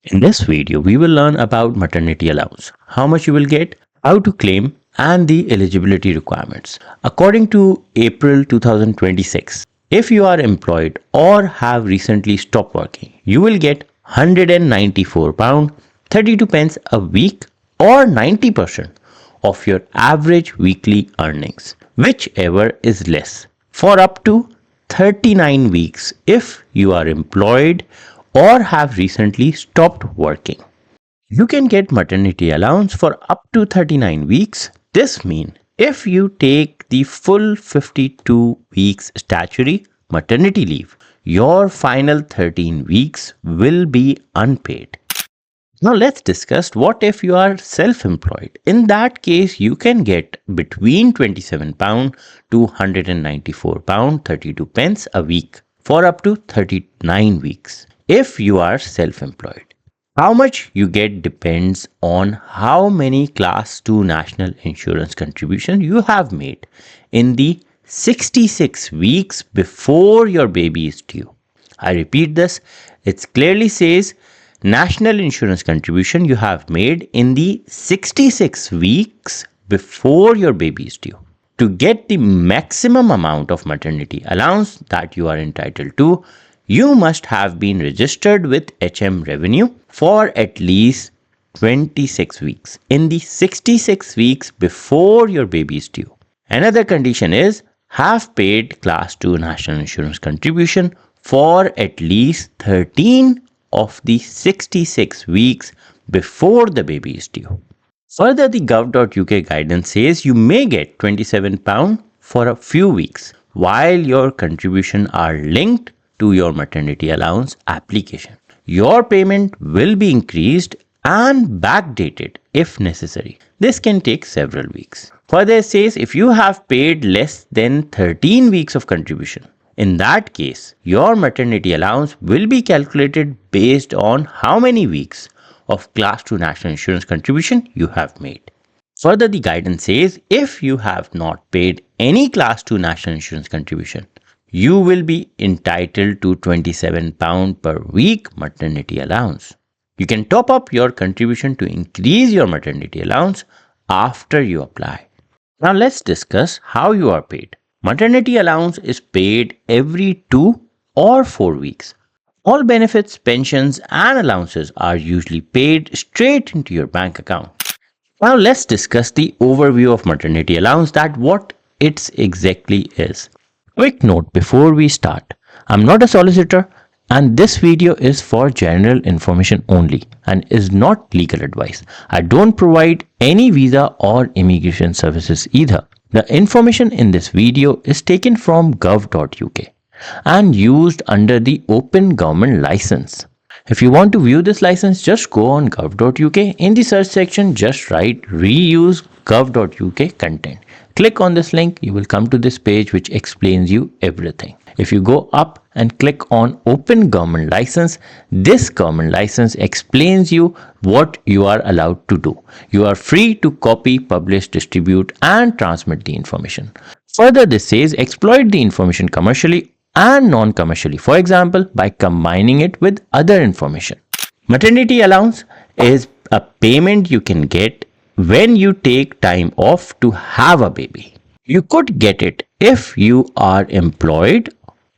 In this video, we will learn about maternity allowance, how much you will get, how to claim, and the eligibility requirements. According to April 2026, if you are employed or have recently stopped working, you will get £194 32 pence a week or 90% of your average weekly earnings, whichever is less, for up to 39 weeks if you are employed or have recently stopped working. You can get maternity allowance for up to 39 weeks. This means if you take the full 52 weeks statutory maternity leave, your final 13 weeks will be unpaid. Now let's discuss what if you are self-employed. In that case, you can get between £27 to £194 32 pence a week for up to 39 weeks if you are self-employed. How much you get depends on how many Class 2 national insurance contributions you have made in the 66 weeks before your baby is due. I repeat this, it clearly says national insurance contribution you have made in the 66 weeks before your baby is due. To get the maximum amount of maternity allowance that you are entitled to, you must have been registered with HM Revenue for at least 26 weeks in the 66 weeks before your baby is due. Another condition is have paid Class 2 national insurance contribution for at least 13 of the 66 weeks before the baby is due. Further, the GovUK guidance says you may get £27 for a few weeks while your contributions are linked to your maternity allowance application. Your payment will be increased and backdated if necessary. This can take several weeks. Further, it says if you have paid less than 13 weeks of contribution, in that case, your maternity allowance will be calculated based on how many weeks of Class 2 national insurance contribution you have made. Further, the guidance says if you have not paid any Class 2 national insurance contribution, you will be entitled to £27 per week maternity allowance. You can top up your contribution to increase your maternity allowance after you apply. Now let's discuss how you are paid. Maternity allowance is paid every 2 or 4 weeks. All benefits, pensions and allowances are usually paid straight into your bank account. Now let's discuss the overview of maternity allowance, that what it exactly is. Quick note before we start, I'm not a solicitor and this video is for general information only and is not legal advice. I don't provide any visa or immigration services either. The information in this video is taken from gov.uk and used under the Open Government License. If you want to view this license, just go on gov.uk. In the search section, just write reuse gov.uk content. Click on this link, you will come to this page which explains you everything. If you go up and click on Open Government License, this government license explains you what you are allowed to do. You are free to copy, publish, distribute and transmit the information. Further, this says exploit the information commercially and non-commercially, for example, by combining it with other information. Maternity allowance is a payment you can get when you take time off to have a baby. You could get it if you are employed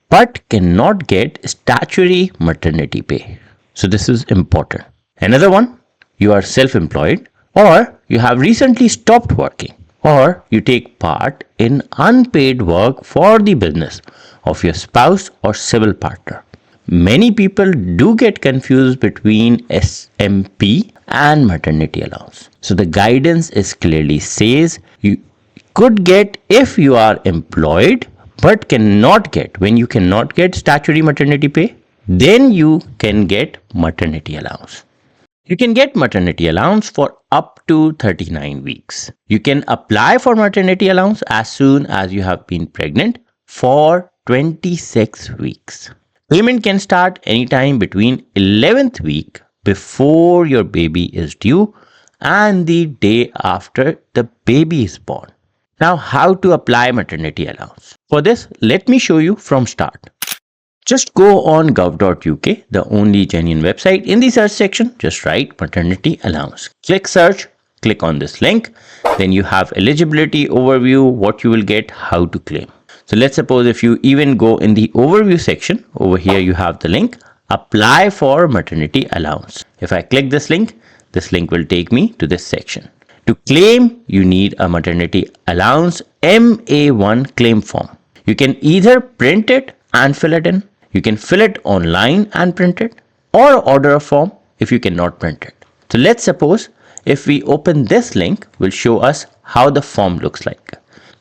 but cannot get statutory maternity pay. So this is important. Another one, you are self-employed or you have recently stopped working or you take part in unpaid work for the business of your spouse or civil partner. Many people do get confused between SMP and maternity allowance. So the guidance is clearly says you could get if you are employed but cannot get, when you cannot get statutory maternity pay, then you can get maternity allowance. You can get maternity allowance for up to 39 weeks. You can apply for maternity allowance as soon as you have been pregnant for 26 weeks. Payment can start anytime between 11th week before your baby is due and the day after the baby is born. Now, how to apply maternity allowance? For this, let me show you from start. Just go on gov.uk, the only genuine website. In the search section, just write maternity allowance. Click search, click on this link. Then you have eligibility overview, what you will get, how to claim. So let's suppose if you even go in the overview section, over here you have the link, apply for maternity allowance. If I click this link will take me to this section. To claim, you need a maternity allowance MA1 claim form. You can either print it and fill it in. You can fill it online and print it, or order a form if you cannot print it. So let's suppose if we open this link, will show us how the form looks like.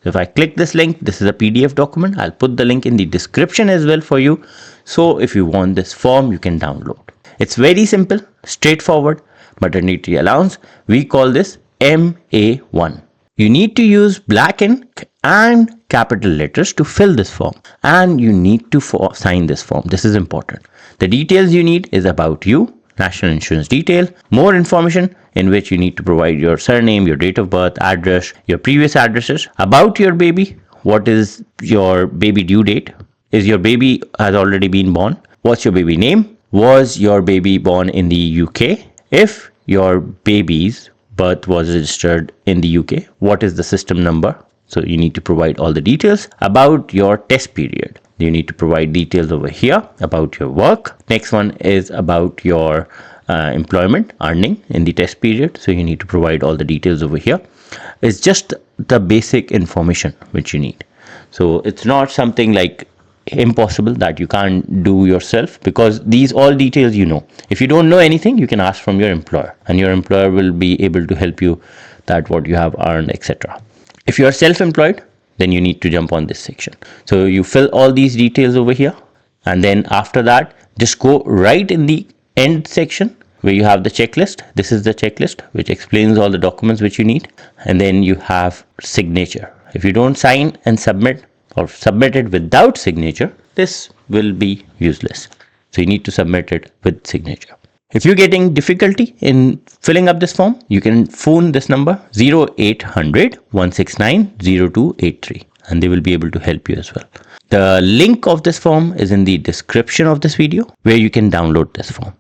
So if I click this link, this is a PDF document. I'll put the link in the description as well for you. So if you want this form, you can download. It's very simple, straightforward. Maternity allowance, we call this MA1. You need to use black ink and capital letters to fill this form, and you need to sign this form. This is important. The details you need is about you, national insurance detail, more information in which you need to provide your surname, your date of birth, address, your previous addresses, about your baby, what is your baby due date, is your baby has already been born, what's your baby name, was your baby born in the UK, if your baby's birth was registered in the UK, what is the system number? So you need to provide all the details about your test period. You need to provide details over here about your work. Next one is about your employment earning in the test period. So you need to provide all the details over here. It's just the basic information which you need. So it's not something like impossible that you can't do yourself, because these all details you know. If you don't know anything, you can ask from your employer, and your employer will be able to help you that what you have earned, etc. If you are self-employed, then you need to jump on this section. So you fill all these details over here, and then after that just go right in the end section where you have the checklist. This is the checklist which explains all the documents which you need, and then you have signature. If you don't sign and submit, or submit it without signature, this will be useless. So you need to submit it with signature. If you're getting difficulty in filling up this form, you can phone this number 0800 169 0283, and they will be able to help you as well. The link of this form is in the description of this video, where you can download this form.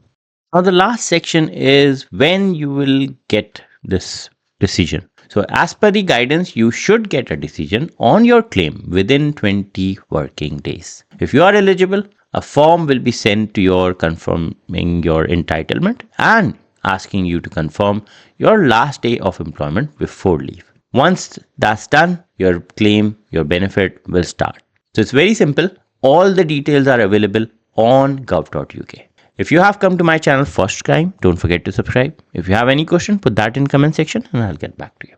Now the last section is when you will get this decision. So as per the guidance, you should get a decision on your claim within 20 working days. If you are eligible, a form will be sent to you confirming your entitlement and asking you to confirm your last day of employment before leave. Once that's done, your claim, your benefit will start. So it's very simple. All the details are available on gov.uk. If you have come to my channel first time, don't forget to subscribe. If you have any question, put that in comment section and I'll get back to you.